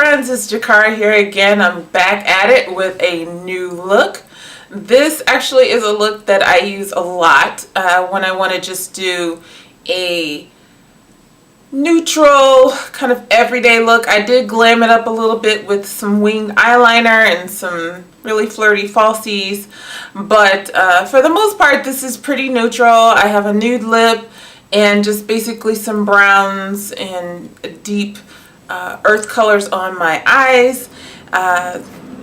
friends, it's Jakara here again. I'm back at it with a new look. This actually is a look that I use a lot when I want to just do a neutral kind of everyday look. I did glam it up a little bit with some winged eyeliner and some really flirty falsies, but for the most part this is pretty neutral. I have a nude lip and just basically some browns and deep earth colors on my eyes.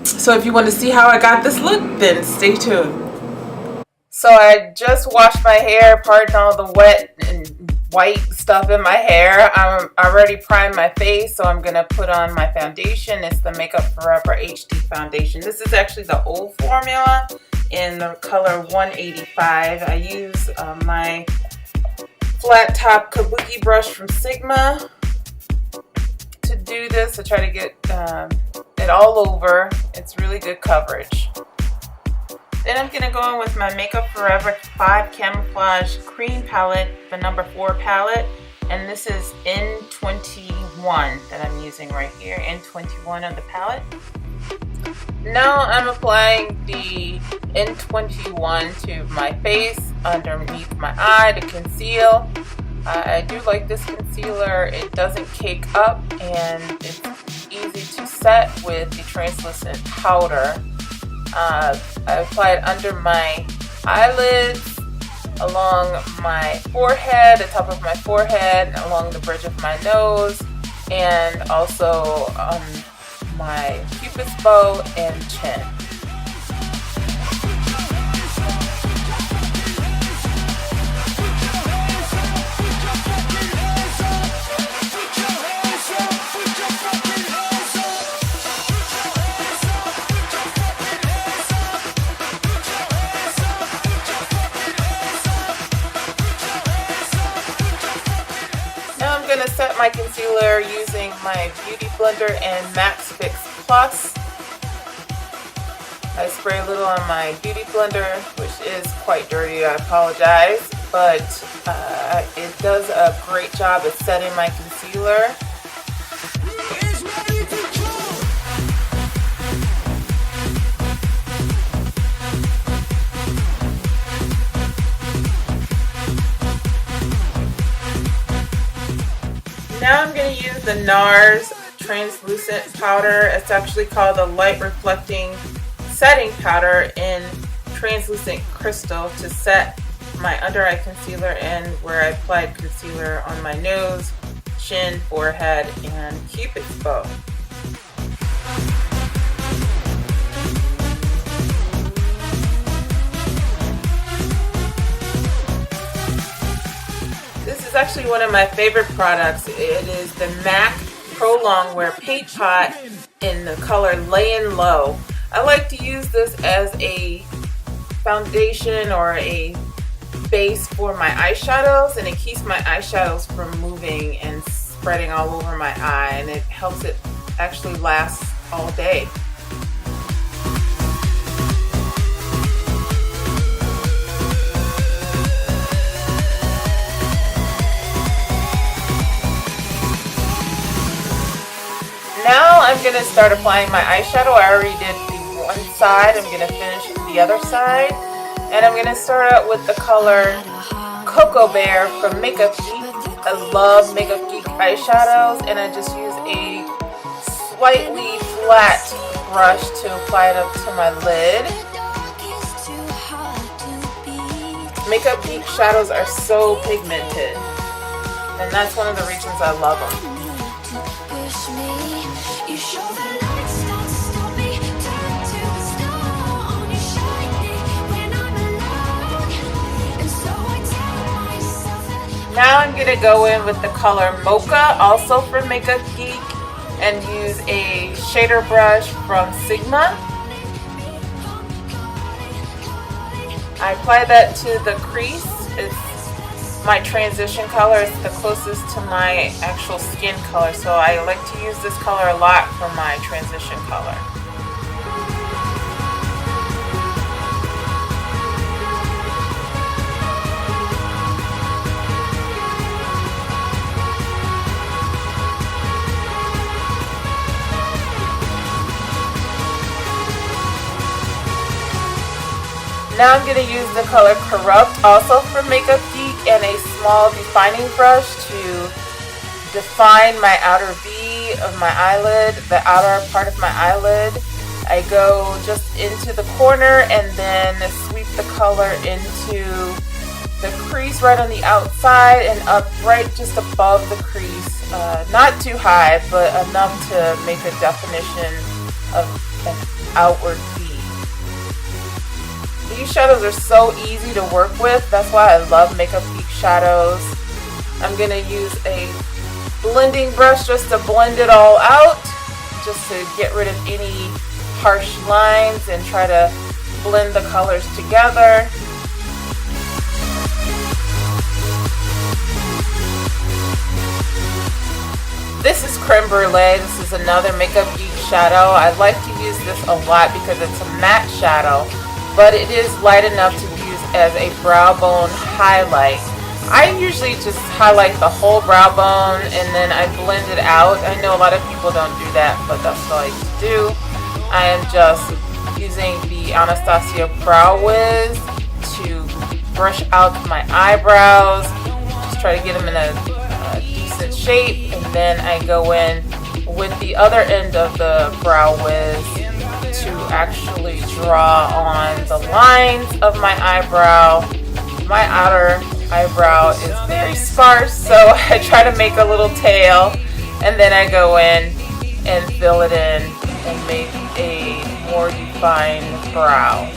So if you want to see how I got this look, then stay tuned. So I just washed my hair, pardon all the wet and white stuff in my hair. I'm already primed my face, so I'm going to put on my foundation. It's the Makeup Forever HD foundation. This is actually the old formula in the color 185. I use my flat top kabuki brush from Sigma to do this. I try to get it all over. It's really good coverage. Then I'm going to go in with my Makeup Forever 5 Camouflage Cream Palette, the number 4 palette. And this is N21 that I'm using right here, N21 of the palette. Now I'm applying the N21 to my face, underneath my eye to conceal. I do like this concealer. It doesn't cake up and it's easy to set with the translucent powder. I apply it under my eyelids, along my forehead, the top of my forehead, along the bridge of my nose, and also on my cupid's bow and chin. Set my concealer using my Beauty Blender and Max Fix Plus. I spray a little on my Beauty Blender, which is quite dirty, I apologize, but it does a great job of setting my concealer. Now I'm going to use the Nars translucent powder. It's actually called the Light Reflecting Setting Powder in Translucent Crystal to set my under eye concealer and where I applied concealer on my nose, chin, forehead, and cupid's bow. This is actually one of my favorite products. It is the MAC Pro Longwear Paint Pot in the color Layin Low. I like to use this as a foundation or a base for my eyeshadows, and it keeps my eyeshadows from moving and spreading all over my eye, and it helps it actually last all day. Now I'm going to start applying my eyeshadow. I already did the one side. I'm going to finish the other side. And I'm going to start out with the color Cocoa Bear from Makeup Geek. I love Makeup Geek eyeshadows, and I just use a slightly flat brush to apply it up to my lid. Makeup Geek shadows are so pigmented, and that's one of the reasons I love them. Now I'm going to go in with the color Mocha, also from Makeup Geek, and use a shader brush from Sigma. I apply that to the crease. It's my transition color. It's the closest to my actual skin color, so I like to use this color a lot for my transition color. Now I'm going to use the color Corrupt, also from Makeup Geek, and a small defining brush to define my outer V of my eyelid, the outer part of my eyelid. I go just into the corner and then sweep the color into the crease right on the outside and up right just above the crease. Not too high, but enough to make a definition of an outward V. These shadows are so easy to work with. That's why I love Makeup Geek shadows. I'm going to use a blending brush just to blend it all out, just to get rid of any harsh lines and try to blend the colors together. This is Creme Brûlée. This is another Makeup Geek shadow. I like to use this a lot because it's a matte shadow, but it is light enough to use as a brow bone highlight. I usually just highlight the whole brow bone and then I blend it out. I know a lot of people don't do that, but that's what I like to do. I am just using the Anastasia Brow Wiz to brush out my eyebrows. Just try to get them in a decent shape, and then I go in with the other end of the Brow Wiz to actually draw on the lines of my eyebrow. My outer eyebrow is very sparse, so I try to make a little tail, and then I go in and fill it in and make a more defined brow.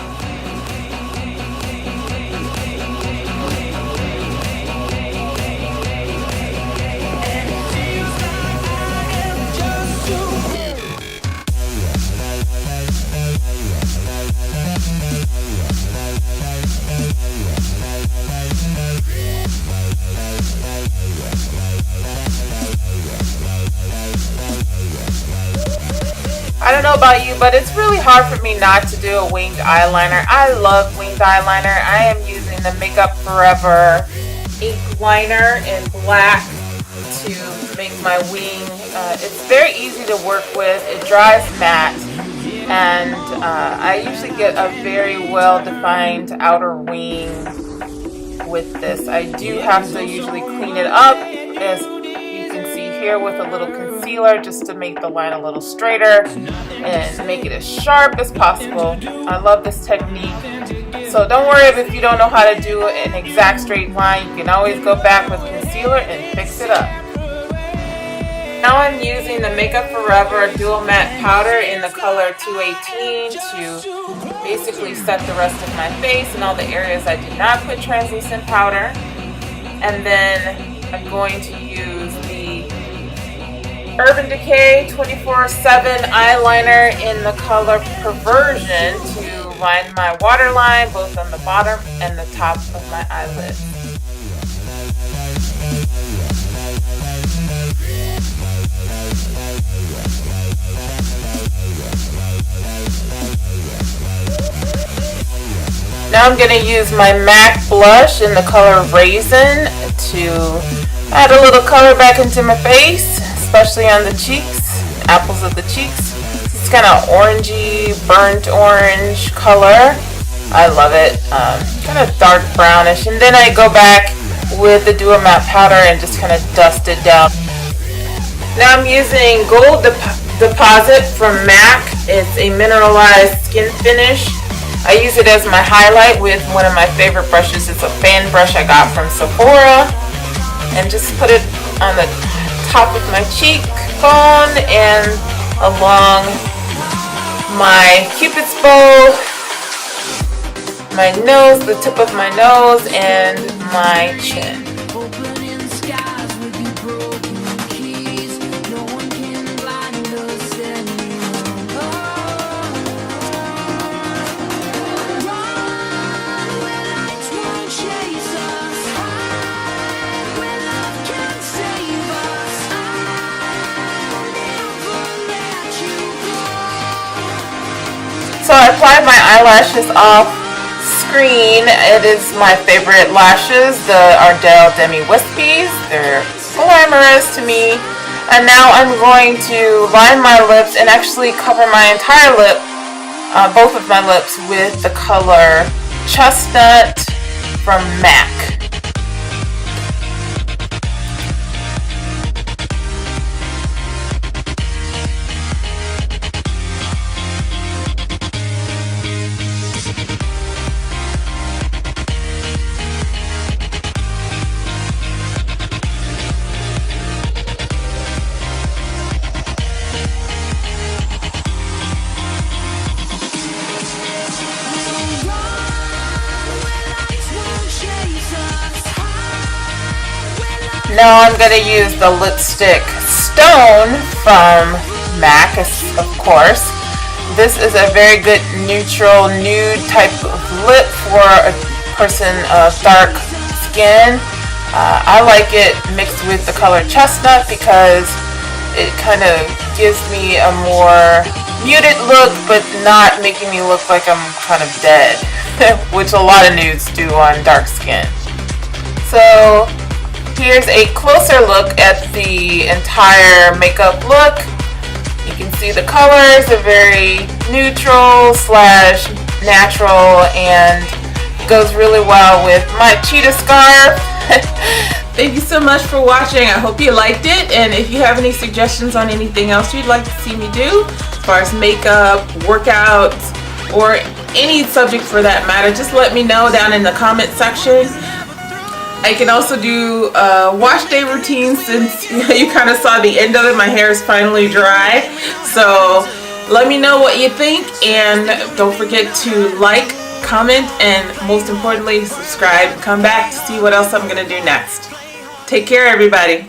I don't know about you, but it's really hard for me not to do a winged eyeliner. I love winged eyeliner. I am using the Makeup Forever ink liner in black to make my wing. It's very easy to work with. It dries matte, and I usually get a very well-defined outer wing with this. I do have to usually clean it up, as you can see here, with a little concealer just to make the line a little straighter and make it as sharp as possible. I love this technique. So don't worry if you don't know how to do an exact straight line. You can always go back with concealer and fix it up. Now I'm using the Makeup Forever Duo Mat Powder in the color 218 to basically set the rest of my face and all the areas I did not put translucent powder. And then I'm going to use the Urban Decay 24/7 eyeliner in the color Perversion to line my waterline both on the bottom and the top of my eyelid. Now I'm going to use my MAC blush in the color Razin to add a little color back into my face, especially on the cheeks, apples of the cheeks. It's kind of orangey, burnt orange color. I love it. Kind of dark brownish. And then I go back with the Duo Mat Powder and just kind of dust it down. Now I'm using Gold Deposit from MAC. It's a mineralized skin finish. I use it as my highlight with one of my favorite brushes. It's a fan brush I got from Sephora. And just put it on the top of my cheekbone and along my cupid's bow, my nose, the tip of my nose, and my chin. So I applied my eyelashes off screen. It is my favorite lashes, the Ardell Demi Wispies. They're glamorous to me. And now I'm going to line my lips and actually cover my entire lip, both of my lips, with the color Chestnut from MAC. Now I'm going to use the lipstick Stone from MAC, of course. This is a very good neutral nude type of lip for a person of dark skin. I like it mixed with the color Chestnut because it kind of gives me a more muted look, but not making me look like I'm kind of dead, which a lot of nudes do on dark skin. So here's a closer look at the entire makeup look. You can see the colors are very neutral slash natural and goes really well with my cheetah scarf. Thank you so much for watching. I hope you liked it, and if you have any suggestions on anything else you'd like to see me do as far as makeup, workouts, or any subject for that matter, just let me know down in the comment section. I can also do a wash day routine since you kind of saw the end of it. My hair is finally dry. So let me know what you think, and don't forget to like, comment, and most importantly, subscribe. Come back to see what else I'm going to do next. Take care, everybody.